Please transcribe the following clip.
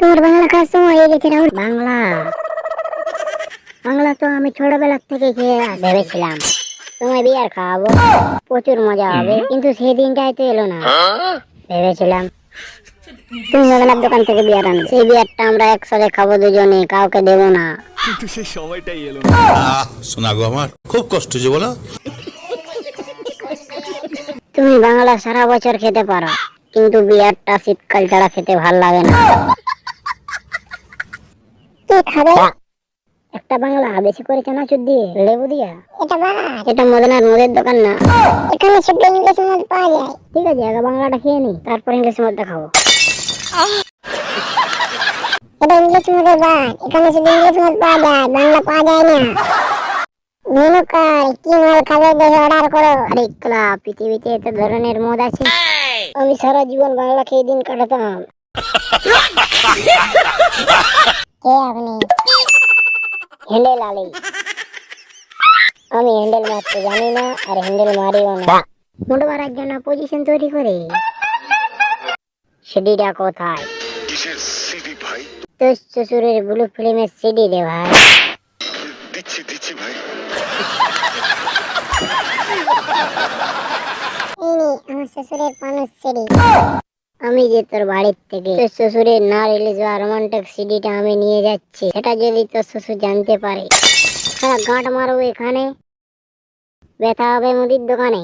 তোমার বাংলা খাওয়ার সময় হয়ে গেছে রাহুল। বাংলা বাংলা তো আমি ছোটবেলা থেকে খেয়ে ভেবেছিলাম তোমায় বিয়ার খাওয়াবো, প্রচুর মজা হবে, কিন্তু সেই দিনটাই তো এলো না। ভেবেছিলাম তুমি মেঘনার দোকান থেকে বিয়ার আনবে, সেই বিয়ারটা আমরা একসাথে খাবো দুজনে, কাউকে দেবো না। কিন্তু সেই সময়টাই এলো। শোনা গো আমার খুব কষ্ট যে বলো। তুমি বাংলা সারা বছর খেতে পারো, কিন্তু বিয়ারটা শীতকাল ছাড়া খেতে ভাল লাগে না। কি খাবে? একটা বাংলা বেশি করে চানাচুর দিয়ে, লেবু দিয়া। এটা মদনার মদের দোকান না, এখানে শুধু ইংলিশ মদ পাওয়া যায়। ঠিক আছে, আগে বাংলাটা খেয়ে নি, তারপর ইংলিশ মদটা খাবো। এটা ইংলিশ মদের বার, এখানে শুধু ইংলিশ মদ পাওয়া যায়, বাংলা পাওয়া যায় না। মেনু কার্ড, কি মাল খাবে দেখে অর্ডার করো। আরে ইকলা, পৃথিবীতে এত ধরনের মদ আছে, আমি সারা জীবন বাংলা খেয়ে দিন কাটাতাম। কে আপনি? হ্যান্ডেল আলী। আমি হ্যান্ডেল মারতে জানি না, আর হ্যান্ডেল মারিও না। মোট মারার জন্য পজিশন তৈরি করে। সিডিটা কোথায়? কিসের সিডি ভাই? তোর শ্বশুরের ব্লু ফিল্মের সিডি রে ভাই। দিচ্ছি ভাই। আমার শ্বশুরের পানের সিডি। আমি যে তোর বাড়ির থেকে তোর শ্বশুরের না রিলিজ হওয়া রোমান্টিক সিডিটা আমি নিয়ে যাচ্ছি, সেটা যদি তোর শ্বশুর জানতে পারে, সারা গাঁট মারবো এখানে, ব্যথা হবে মুদির দোকানে।